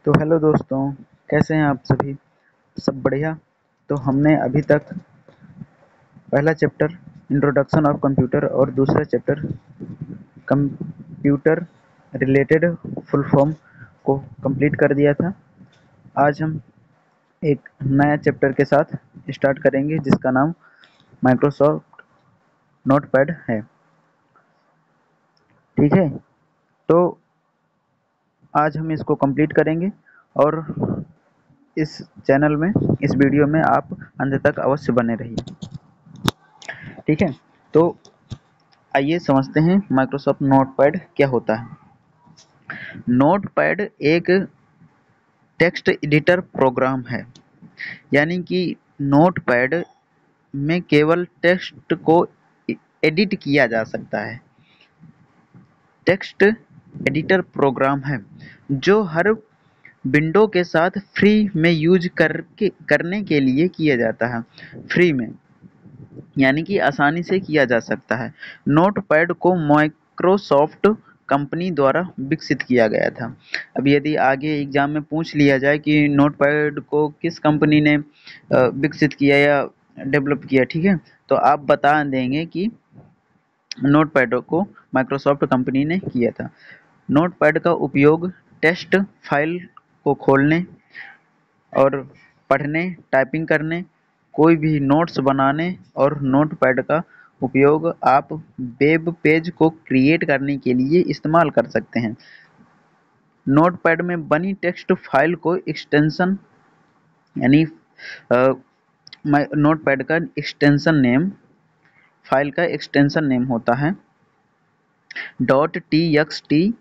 तो हेलो दोस्तों, कैसे हैं आप सभी? सब बढ़िया। तो हमने अभी तक पहला चैप्टर इंट्रोडक्शन ऑफ कंप्यूटर और दूसरा chapter computer related full form को कंप्लीट कर दिया था। आज हम एक नया चैप्टर के साथ स्टार्ट करेंगे जिसका नाम माइक्रोसॉफ्ट नोटपैड है। ठीक है, तो आज हम इसको कंप्लीट करेंगे और इस चैनल में, इस वीडियो में आप अंत तक अवश्य बने रहिए। ठीक है, तो आइए समझते हैं माइक्रोसॉफ्ट नोटपैड क्या होता है। नोटपैड एक टेक्स्ट एडिटर प्रोग्राम है, यानी कि नोटपैड में केवल टेक्स्ट को एडिट किया जा सकता है। टेक्स्ट एडिटर प्रोग्राम है जो हर विंडो के साथ फ्री में यूज करने के लिए किया जाता है। फ्री में यानी कि आसानी से किया जा सकता है। नोटपैड को माइक्रोसॉफ्ट कंपनी द्वारा विकसित किया गया था। अब यदि आगे एग्जाम में पूछ लिया जाए कि नोटपैड को किस कंपनी ने विकसित किया या डेवलप किया, ठीक है, तो आप बता देंगे कि नोटपैड को माइक्रोसॉफ्ट कंपनी ने किया था। नोटपैड का उपयोग टेक्स्ट फाइल को खोलने और पढ़ने, टाइपिंग करने, कोई भी नोट्स बनाने और नोटपैड का उपयोग आप वेब पेज को क्रिएट करने के लिए इस्तेमाल कर सकते हैं। नोटपैड में बनी टेक्स्ट फाइल को एक्सटेंशन यानी नोटपैड का एक्सटेंशन नेम, फाइल का एक्सटेंशन नेम होता है .txt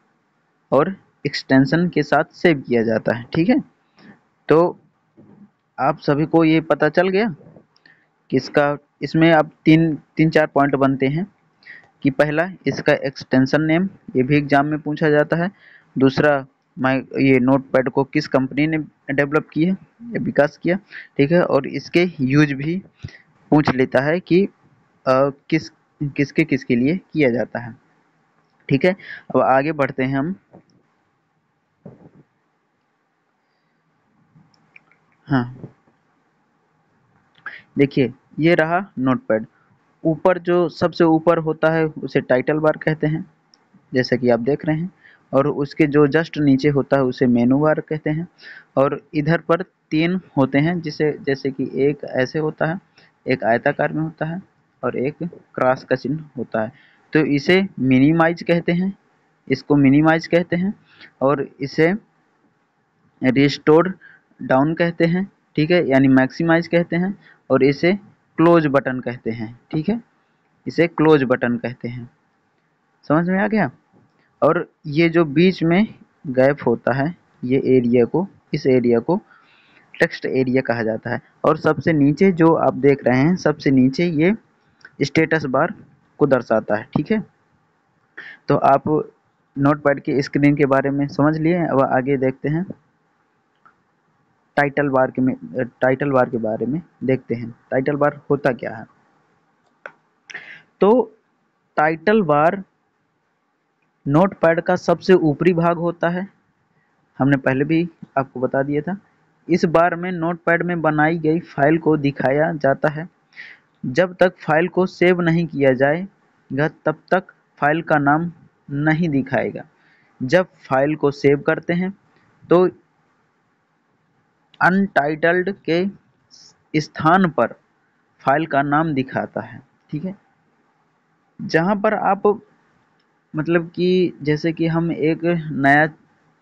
और एक्सटेंशन के साथ सेव किया जाता है। ठीक है, तो आप सभी को ये पता चल गया कि इसका, इसमें अब तीन तीन चार पॉइंट बनते हैं कि पहला इसका एक्सटेंशन नेम, ये भी एग्जाम में पूछा जाता है। दूसरा, ये नोटपैड को किस कंपनी ने डेवलप किया या विकास किया, ठीक है, और इसके यूज भी पूछ लेता है कि किस किसके किसके लिए किया जाता है। ठीक है, अब आगे बढ़ते हैं हम। हाँ, देखिए ये रहा नोटपैड। ऊपर जो सबसे ऊपर होता है उसे टाइटल बार कहते हैं, जैसे कि आप देख रहे हैं, और उसके जो जस्ट नीचे होता है उसे मेनू बार कहते हैं। और इधर पर तीन होते हैं, जिसे जैसे कि एक ऐसे होता है, एक आयताकार में होता है और एक क्रॉस का चिन्ह होता है। तो इसे मिनिमाइज कहते हैं, इसको मिनिमाइज कहते हैं, और इसे रिस्टोर डाउन कहते हैं। ठीक है, यानी मैक्सिमाइज कहते हैं, और इसे क्लोज बटन कहते हैं। ठीक है, इसे क्लोज बटन कहते हैं। समझ में आ गया? और ये जो बीच में गैप होता है, ये एरिया को, इस एरिया को टेक्स्ट एरिया कहा जाता है। और सबसे नीचे जो आप देख रहे हैं, सबसे नीचे ये स्टेटस बार को दर्शाता है। ठीक है, तो आप नोटपैड की स्क्रीन के बारे में समझ लिए। अब आगे देखते हैं टाइटल बार के बारे में देखते हैं। टाइटल बार होता क्या है? तो टाइटल बार नोटपैड का सबसे ऊपरी भाग होता है, हमने पहले भी आपको बता दिया था। इस बार में नोटपैड में बनाई गई फाइल को दिखाया जाता है। जब तक फाइल को सेव नहीं किया जाएगा तब तक फाइल का नाम नहीं दिखाएगा। जब फाइल को सेव करते हैं तो अनटाइटल्ड के स्थान पर फाइल का नाम दिखाता है। ठीक है, जहाँ पर आप, मतलब कि जैसे कि हम एक नया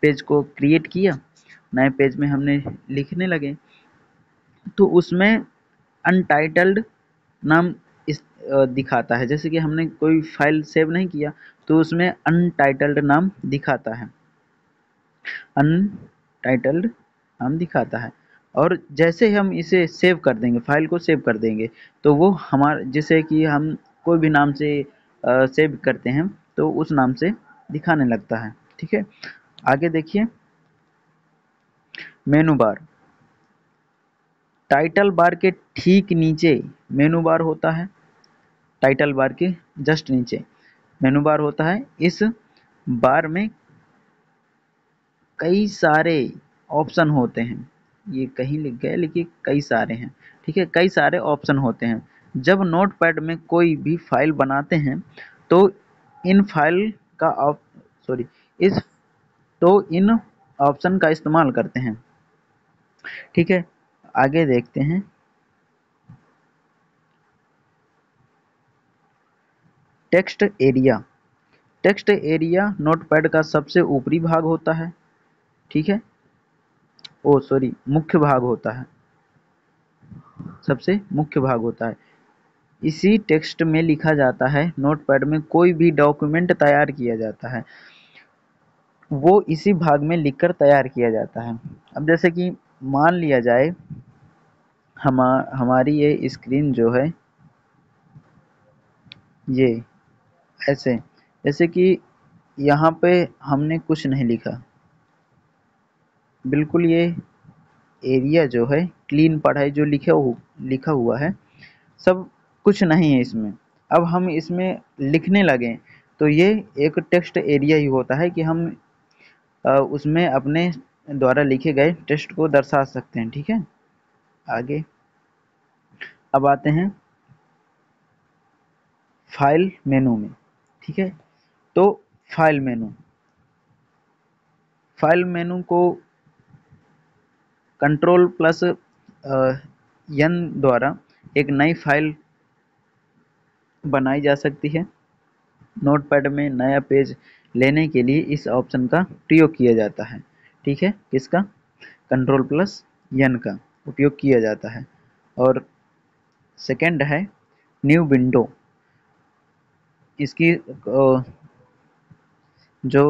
पेज को क्रिएट किया, नए पेज में हमने लिखने लगे, तो उसमें अनटाइटल्ड नाम दिखाता है। जैसे कि हमने कोई फाइल सेव नहीं किया तो उसमें अनटाइटल्ड नाम दिखाता है, अनटाइटल्ड नाम दिखाता है। और जैसे हम इसे सेव कर देंगे, फाइल को सेव कर देंगे, तो वो हमारे, जैसे कि हम कोई भी नाम से सेव करते हैं तो उस नाम से दिखाने लगता है। ठीक है, आगे देखिए मेनू बार। टाइटल बार के ठीक नीचे मेनू बार होता है, टाइटल बार के जस्ट नीचे मेनू बार होता है। इस बार में कई सारे ऑप्शन होते हैं, ये कहीं लिख गए लेकिन कई सारे हैं, ठीक है, कई सारे ऑप्शन होते हैं। जब नोटपैड में कोई भी फाइल बनाते हैं तो इन फाइल का सॉरी इस तो इन ऑप्शन का इस्तेमाल करते हैं, ठीक है। आगे देखते हैं। Text area, text area notepad का सबसे ऊपरी भाग होता है, ठीक है, ओ सॉरी मुख्य भाग होता है, सबसे मुख्य भाग होता है। इसी टेक्स्ट में लिखा जाता है। नोटपैड में कोई भी डॉक्यूमेंट तैयार किया जाता है वो इसी भाग में लिखकर तैयार किया जाता है। अब जैसे कि मान लिया जाए हमारी ये स्क्रीन जो है ये ऐसे, जैसे कि यहाँ पे हमने कुछ नहीं लिखा, बिल्कुल ये एरिया जो है क्लीन पड़ा है, जो लिखा हुआ है सब कुछ नहीं है इसमें। अब हम इसमें लिखने लगे तो ये एक टेक्स्ट एरिया ही होता है कि हम उसमें अपने द्वारा लिखे गए टेक्स्ट को दर्शा सकते हैं, ठीक है। आगे अब आते हैं फाइल मेनू में, ठीक है। तो फाइल मेनू, फाइल मेनू को कंट्रोल प्लस एन द्वारा एक नई फाइल बनाई जा सकती है। नोटपैड में नया पेज लेने के लिए इस ऑप्शन का प्रयोग किया जाता है, ठीक है, किसका, कंट्रोल प्लस एन का उपयोग किया जाता है। और सेकंड है न्यू विंडो, इसकी जो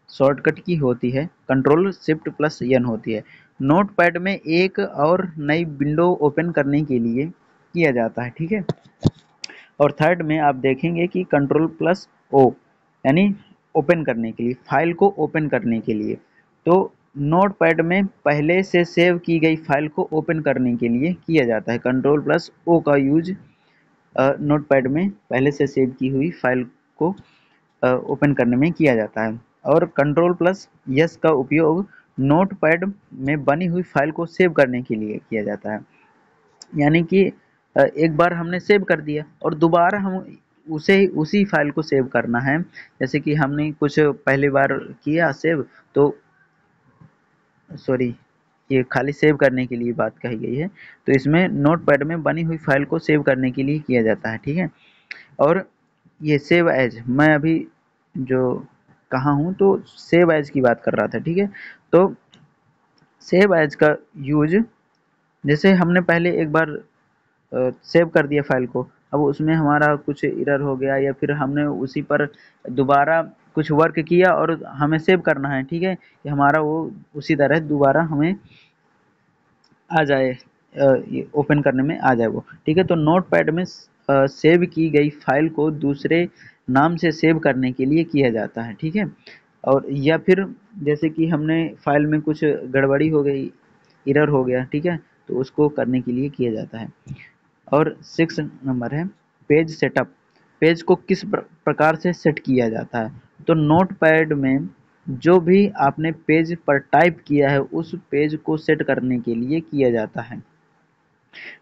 शॉर्टकट की होती है कंट्रोल शिफ्ट प्लस एन होती है। नोटपैड में एक और नई विंडो ओपन करने के लिए किया जाता है, ठीक है। और थर्ड में आप देखेंगे कि कंट्रोल प्लस ओ यानी ओपन करने के लिए, फाइल को ओपन करने के लिए। तो नोटपैड में पहले से सेव की गई फाइल को ओपन करने के लिए किया जाता है। कंट्रोल प्लस ओ का यूज नोटपैड में पहले से सेव की हुई फाइल को ओपन करने में किया जाता है। और कंट्रोल प्लस यस का उपयोग नोटपैड में बनी हुई फाइल को सेव करने के लिए किया जाता है। यानी कि एक बार हमने सेव कर दिया और दोबारा हम उसे उसी फाइल को सेव करना है। जैसे कि हमने कुछ पहली बार किया सेव, तो सॉरी ये खाली सेव करने के लिए बात कही गई है। तो इसमें नोटपैड में बनी हुई फाइल को सेव करने के लिए किया जाता है, ठीक है। और ये सेव एज, मैं अभी जो कहा हूँ तो सेव एज की बात कर रहा था, ठीक है। तो सेव एज का यूज, जैसे हमने पहले एक बार सेव कर दिया फाइल को, अब उसमें हमारा कुछ एरर हो गया या फिर हमने उसी पर दोबारा कुछ वर्क किया और हमें सेव करना है, ठीक है, कि हमारा वो उसी तरह दोबारा हमें आ जाए, ये ओपन करने में आ जाए वो, ठीक है। तो नोटपैड में सेव की गई फाइल को दूसरे नाम से सेव करने के लिए किया जाता है, ठीक है। और या फिर जैसे कि हमने फाइल में कुछ गड़बड़ी हो गई, एरर हो गया, ठीक है, तो उसको करने के लिए किया जाता है। और 6 नंबर है पेज सेटअप, पेज को किस प्रकार से सेट किया जाता है। तो नोटपैड में जो भी आपने पेज पर टाइप किया है उस पेज को सेट करने के लिए किया जाता है,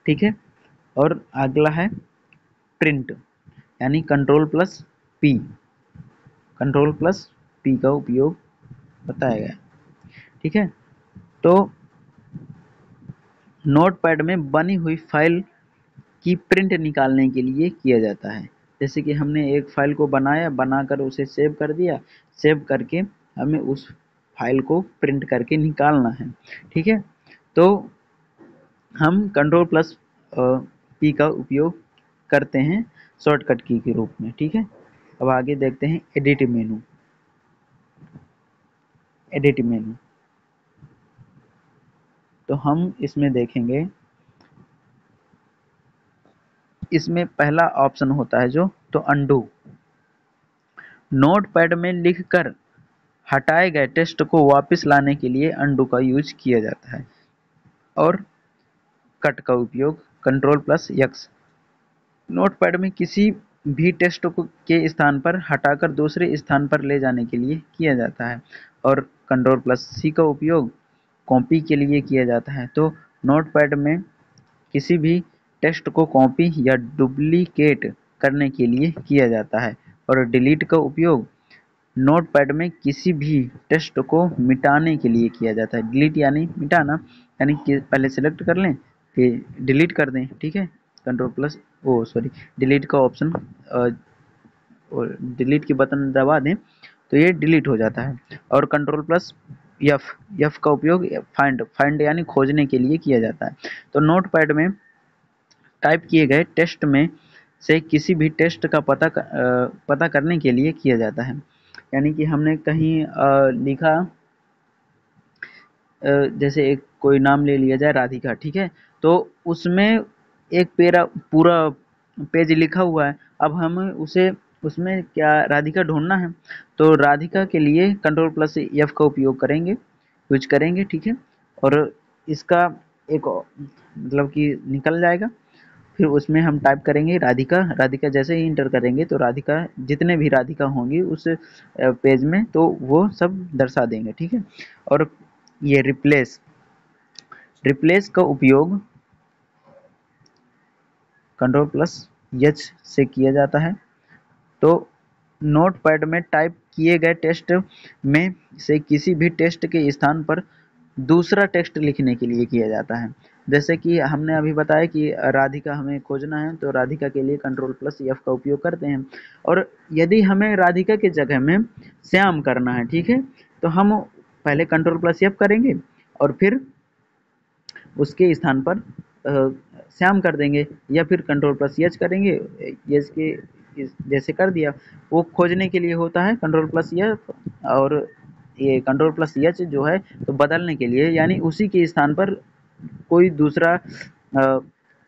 ठीक है। और अगला है प्रिंट, यानी control plus P, control plus P का उपयोग बताया गया, ठीक है। तो नोटपैड में बनी हुई फाइल की प्रिंट निकालने के लिए किया जाता है। जैसे कि हमने एक फाइल को बनाया, बनाकर उसे सेव कर दिया, सेव करके हमें उस फाइल को प्रिंट करके निकालना है, ठीक है। तो हम कंट्रोल प्लस पी का उपयोग करते हैं शॉर्टकट की के रूप में, ठीक है। अब आगे देखते हैं एडिट मेनू, एडिट मेनू। तो हम इसमें देखेंगे, इसमें पहला ऑप्शन होता है जो, तो अंडू। नोटपैड में लिखकर हटाए गए टेक्स्ट को वापस लाने के लिए अंडू का यूज किया जाता है। और कट का उपयोग कंट्रोल प्लस एक्स, नोटपैड में किसी भी टेक्स्ट को के स्थान पर हटाकर दूसरे स्थान पर ले जाने के लिए किया जाता है। और Ctrl+C का उपयोग कॉपी के लिए किया जाता है। तो नोटपैड में किसी भी टेक्स्ट को कॉपी या डुप्लीकेट करने के लिए किया जाता है। और डिलीट का उपयोग नोटपैड में किसी भी टेक्स्ट को मिटाने के लिए किया जाता है। डिलीट यानी मिटाना, यानी कि पहले सेलेक्ट कर लें फिर डिलीट कर दें, ठीक है। डिलीट का ऑप्शन और डिलीट की बटन दबा दें तो ये डिलीट हो जाता है। और Ctrl+F का उपयोग फाइंड यानी खोजने के लिए किया जाता है। तो नोटपैड में टाइप किए गए टेक्स्ट में से किसी भी टेक्स्ट का पता करने के लिए किया जाता है। यानी कि हमने कहीं लिखा, जैसे एक कोई नाम ले लिया जाए राधिका, ठीक है। तो उसमें एक पूरा पेज लिखा हुआ है। अब हमें उसे उसमें क्या राधिका ढूंढना है, तो राधिका के लिए Ctrl+F का उपयोग यूज करेंगे, ठीक है। और इसका एक मतलब कि निकल जाएगा। फिर उसमें हम टाइप करेंगे राधिका। राधिका जैसे ही इंटर करेंगे तो राधिका जितने भी राधिका होंगी उस पेज में तो वो सब दर्शा देंगे, ठीक है। और ये रिप्लेस का उपयोग Ctrl+H से किया जाता है। तो नोटपैड में टाइप किए गए टेक्स्ट में से किसी भी टेक्स्ट के स्थान पर दूसरा टेक्स्ट लिखने के लिए किया जाता है। जैसे कि हमने अभी बताया कि राधिका हमें खोजना है, तो राधिका के लिए Ctrl+F का उपयोग करते हैं। और यदि हमें राधिका की जगह में श्याम करना है, ठीक है, तो हम पहले Ctrl+F करेंगे और फिर उसके स्थान पर श्याम कर देंगे, या फिर Ctrl+H करेंगे। एच के जैसे कर दिया, वो खोजने के लिए होता है Ctrl+F। और ये Ctrl+H जो है तो बदलने के लिए, यानी उसी के स्थान पर कोई दूसरा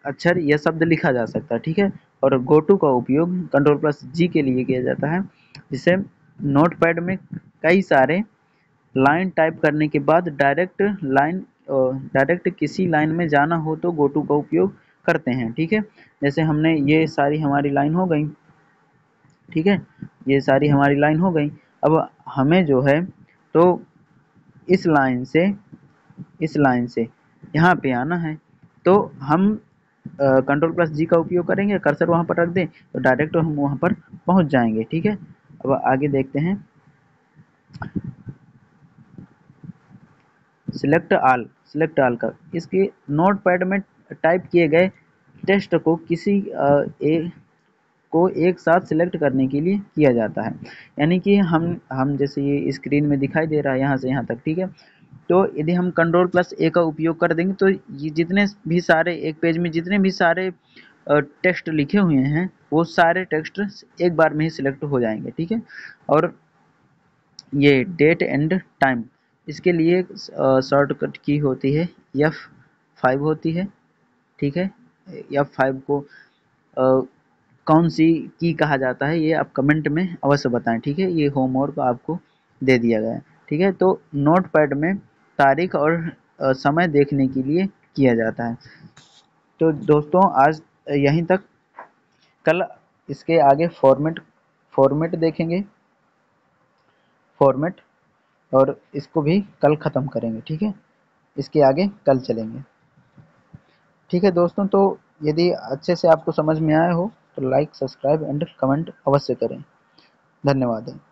अक्षर या शब्द लिखा जा सकता है, ठीक है। और गो टू का उपयोग Ctrl+G के लिए किया जाता है, जिसे नोटपैड में कई सारे लाइन टाइप करने के बाद डायरेक्ट किसी लाइन में जाना हो तो गो टू का उपयोग करते हैं, ठीक है। जैसे हमने ये सारी हमारी लाइन हो गई, ठीक है, ये सारी हमारी लाइन हो गई। अब हमें जो है तो इस लाइन से यहाँ पे आना है, तो हम Ctrl+G का उपयोग करेंगे, कर्सर वहाँ पर रख दें तो डायरेक्ट हम वहाँ पर पहुँच जाएंगे, ठीक है। अब आगे देखते हैं। सिलेक्ट ऑल का, इसके नोटपैड में टाइप किए गए टेक्स्ट को एक साथ सिलेक्ट करने के लिए किया जाता है। यानी कि हम जैसे ये स्क्रीन में दिखाई दे रहा है यहाँ से यहाँ तक, ठीक है। तो यदि हम Ctrl+A का उपयोग कर देंगे तो ये जितने भी सारे एक पेज में जितने भी सारे टेक्स्ट लिखे हुए हैं वो सारे टेक्स्ट एक बार में ही सिलेक्ट हो जाएंगे, ठीक है। और ये डेट एंड टाइम, इसके लिए शॉर्टकट की होती है F5 होती है, ठीक है। F5 को कौन सी की कहा जाता है ये आप कमेंट में अवश्य बताएं, ठीक है। ये होमवर्क आपको दे दिया गया है, ठीक है। तो नोटपैड में तारीख और समय देखने के लिए किया जाता है। तो दोस्तों आज यहीं तक। कल इसके आगे फॉर्मेट देखेंगे, फॉर्मेट, और इसको भी कल ख़त्म करेंगे, ठीक है। इसके आगे कल चलेंगे, ठीक है दोस्तों। तो यदि अच्छे से आपको समझ में आया हो तो लाइक, सब्सक्राइब एंड कमेंट अवश्य करें। धन्यवाद।